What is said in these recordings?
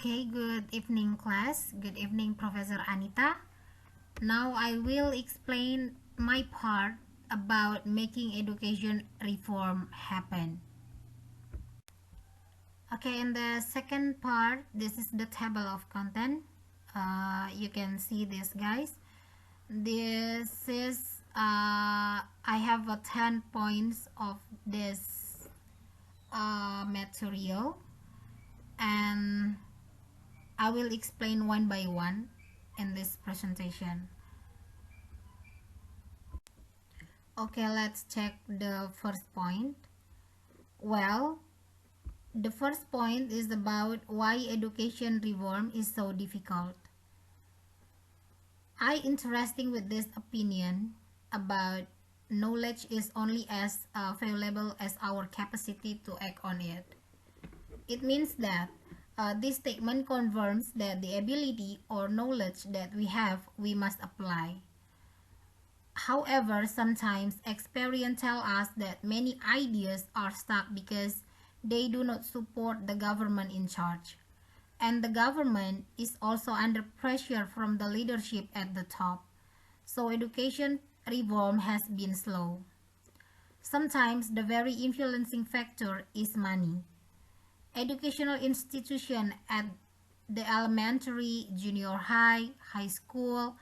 Okay, good evening class. Good evening Professor Anita. Now I will explain my part about making education reform happen. Okay, in the second part, this is the table of content. You can see this, guys. This is I have 10 points of this material, and I will explain one by one in this presentation. Okay, let's check the first point. Well, the first point is about why education reform is so difficult. I interesting with this opinion about knowledge is only as valuable as our capacity to act on it. It means that this statement confirms that the ability or knowledge that we have, we must apply. However, sometimes experience tell us that many ideas are stuck because they do not support the government in charge. And the government is also under pressure from the leadership at the top. So education reform has been slow. Sometimes the very influencing factor is money. Educational institutions at the elementary, junior high, high school,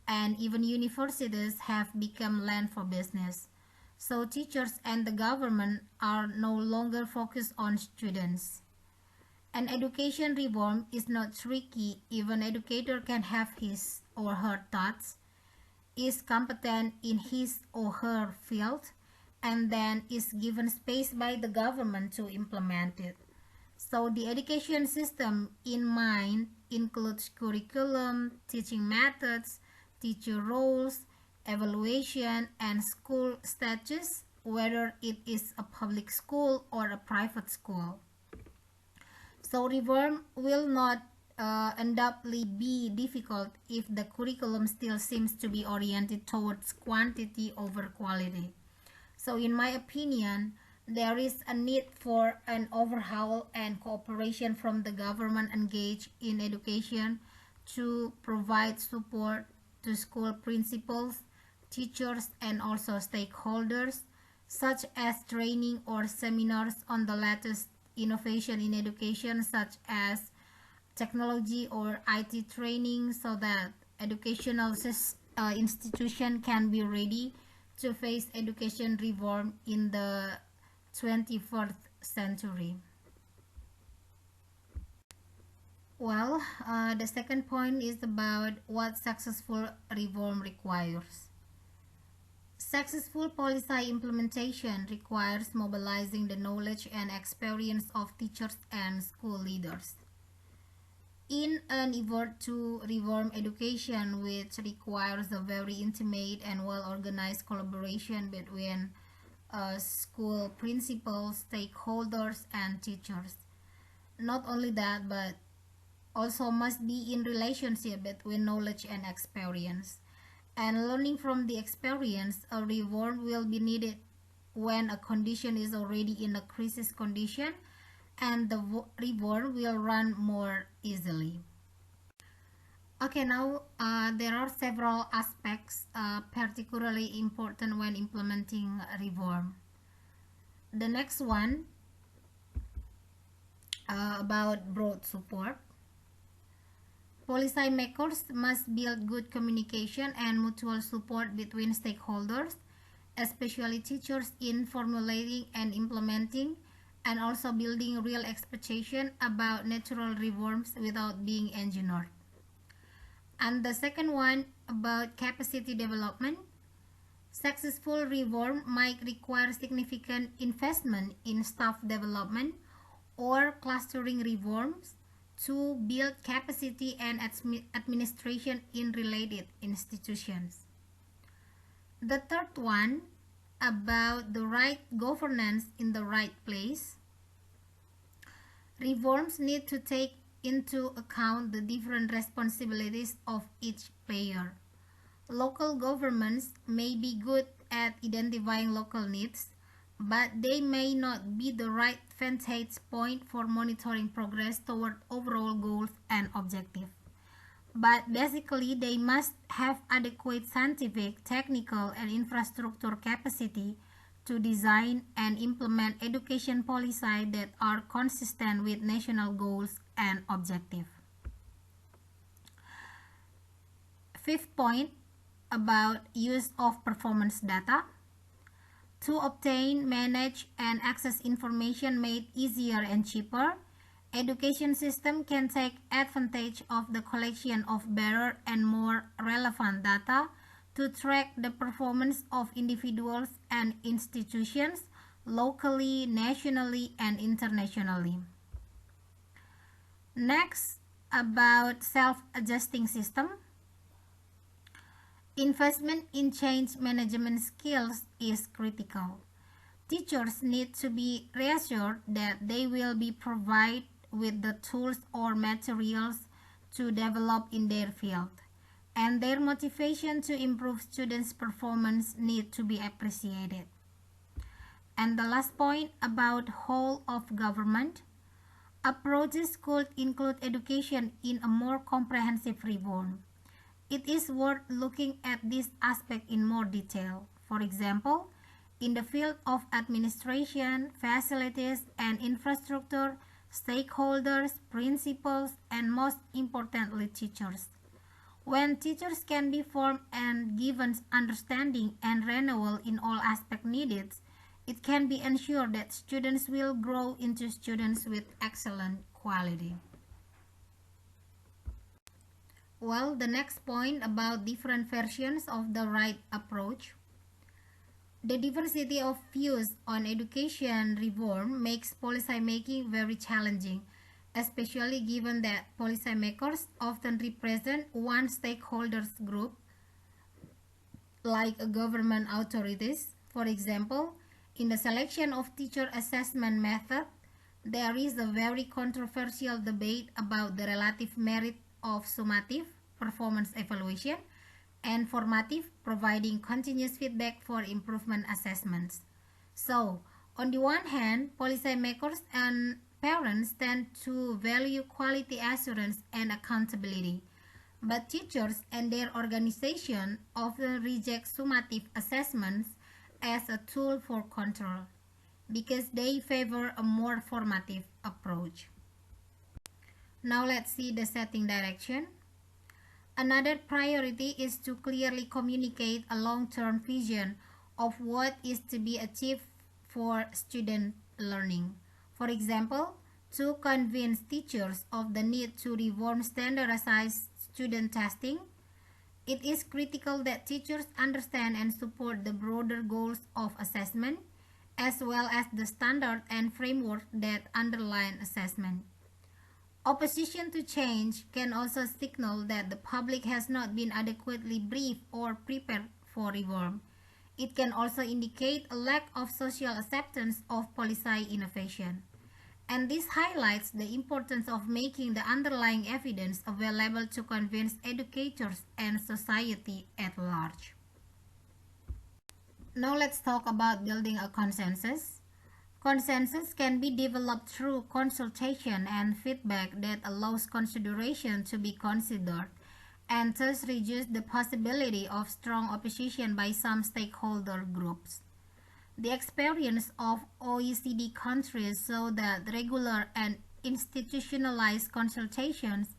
and even universities have become land for business. So teachers and the government are no longer focused on students. And education reform is not tricky. Even educator can have his or her thoughts, is competent in his or her field, and then is given space by the government to implement it. So the education system in mind includes curriculum, teaching methods, teacher roles, evaluation, and school status, whether it is a public school or a private school. So reform will not undoubtedly be difficult if the curriculum still seems to be oriented towards quantity over quality. So in my opinion, there is a need for an overhaul and cooperation from the government engaged in education to provide support to school principals, teachers, and also stakeholders, such as training or seminars on the latest innovation in education, such as technology or IT training, so that educational institution can be ready to face education reform in the 21st century. Well, the second point is about what successful reform requires. Successful policy implementation requires mobilizing the knowledge and experience of teachers and school leaders. In an effort to reform education, which requires a very intimate and well-organized collaboration between school principals, stakeholders, and teachers. Not only that, but also must be in relationship between knowledge and experience. And learning from the experience, a reform will be needed when a condition is already in a crisis condition, and the reform will run more easily. Okay, now there are several aspects particularly important when implementing reform. The next one about broad support. Policymakers must build good communication and mutual support between stakeholders, especially teachers, in formulating and implementing, and also building real expectation about natural reforms without being engineered. And the second one about capacity development. Successful reform might require significant investment in staff development or clustering reforms to build capacity and administration in related institutions. The third one about the right governance in the right place. Reforms need to take into account the different responsibilities of each player. Local governments may be good at identifying local needs, but they may not be the right vantage point for monitoring progress toward overall goals and objectives. But basically, they must have adequate scientific, technical, and infrastructure capacity to design and implement education policies that are consistent with national goals and objectives. Fifth point about use of performance data. To obtain, manage, and access information made easier and cheaper, education system can take advantage of the collection of better and more relevant data to track the performance of individuals and institutions locally, nationally, and internationally. Next, about self-adjusting system. Investment in change management skills is critical. Teachers need to be reassured that they will be provided with the tools or materials to develop in their field, and their motivation to improve students' performance need to be appreciated. And the last point about whole of government. Approaches could include education in a more comprehensive reform. It is worth looking at this aspect in more detail. For example, in the field of administration, facilities, and infrastructure, stakeholders, principals, and most importantly, teachers. When teachers can be formed and given understanding and renewal in all aspects needed, it can be ensured that students will grow into students with excellent quality. Well, the next point about different versions of the right approach. The diversity of views on education reform makes policy making very challenging, especially given that policymakers often represent one stakeholders group, like a government authorities. For example, in the selection of teacher assessment method, there is a very controversial debate about the relative merit of summative performance evaluation and formative, providing continuous feedback for improvement assessments. So, on the one hand, policymakers and parents tend to value quality assurance and accountability, but teachers and their organization often reject summative assessments as a tool for control because they favor a more formative approach. Now let's see the setting direction. Another priority is to clearly communicate a long-term vision of what is to be achieved for student learning. For example, to convince teachers of the need to reform standardized student testing, it is critical that teachers understand and support the broader goals of assessment, as well as the standard and framework that underlie assessment. Opposition to change can also signal that the public has not been adequately briefed or prepared for reform. It can also indicate a lack of social acceptance of policy innovation. And this highlights the importance of making the underlying evidence available to convince educators and society at large. Now let's talk about building a consensus. Consensus can be developed through consultation and feedback that allows consideration to be considered and thus reduce the possibility of strong opposition by some stakeholder groups. The experience of OECD countries show that regular and institutionalized consultations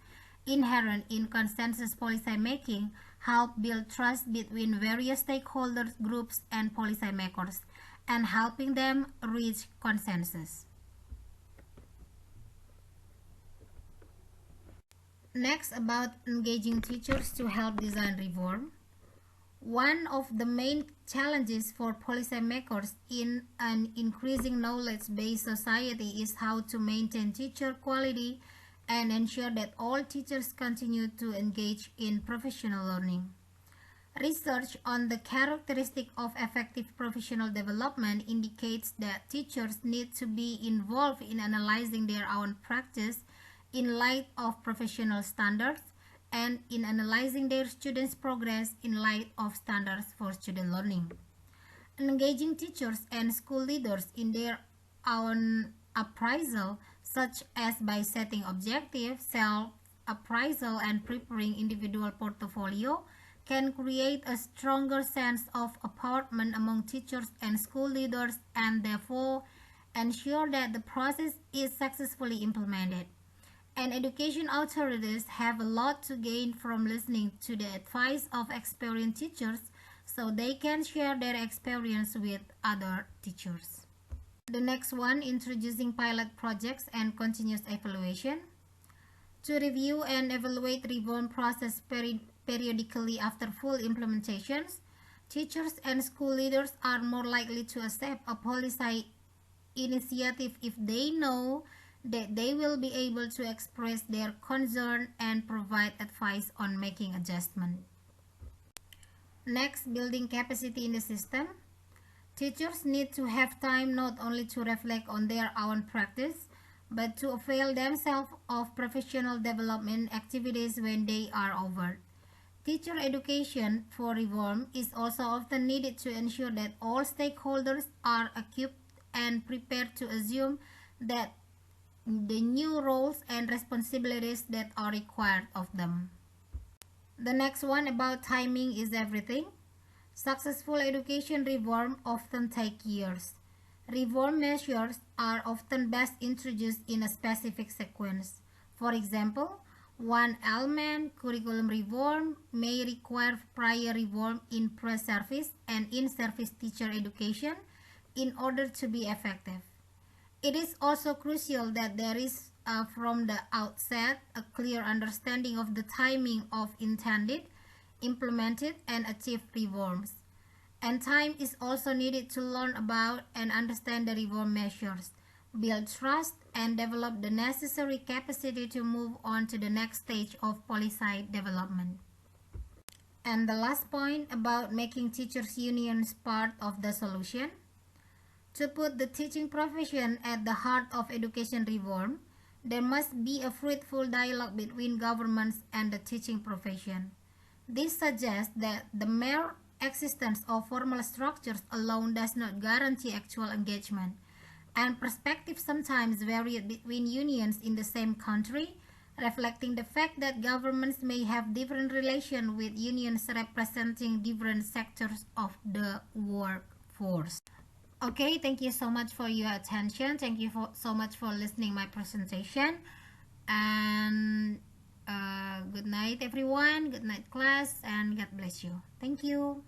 inherent in consensus policymaking help build trust between various stakeholder groups and policymakers and helping them reach consensus. Next, about engaging teachers to help design reform. One of the main challenges for policymakers in an increasing knowledge-based society is how to maintain teacher quality and ensure that all teachers continue to engage in professional learning. Research on the characteristic of effective professional development indicates that teachers need to be involved in analyzing their own practice in light of professional standards and in analyzing their students' progress in light of standards for student learning. Engaging teachers and school leaders in their own appraisal, such as by setting objectives, self-appraisal, and preparing individual portfolio, can create a stronger sense of empowerment among teachers and school leaders and therefore ensure that the process is successfully implemented. And education authorities have a lot to gain from listening to the advice of experienced teachers so they can share their experience with other teachers. The next one, introducing pilot projects and continuous evaluation. To review and evaluate reform process periodically after full implementations, teachers and school leaders are more likely to accept a policy initiative if they know that they will be able to express their concern and provide advice on making adjustment. Next, building capacity in the system. Teachers need to have time not only to reflect on their own practice, but to avail themselves of professional development activities when they are over. Teacher education for reform is also often needed to ensure that all stakeholders are equipped and prepared to assume that the new roles and responsibilities that are required of them. The next one, about timing is everything. Successful education reform often take years. Reform measures are often best introduced in a specific sequence. For example, one element, curriculum reform, may require prior reform in pre-service and in-service teacher education in order to be effective. It is also crucial that there is from the outset a clear understanding of the timing of intended, implemented, and achieved reforms. And time is also needed to learn about and understand the reform measures, build trust, and develop the necessary capacity to move on to the next stage of policy development. And the last point, about making teachers' unions part of the solution. To put the teaching profession at the heart of education reform, there must be a fruitful dialogue between governments and the teaching profession. This suggests that the mere existence of formal structures alone does not guarantee actual engagement, and perspectives sometimes vary between unions in the same country, reflecting the fact that governments may have different relations with unions representing different sectors of the workforce. Okay, thank you so much for your attention. Thank you so much for listening my presentation. And good night, everyone. Good night, class, and God bless you. Thank you.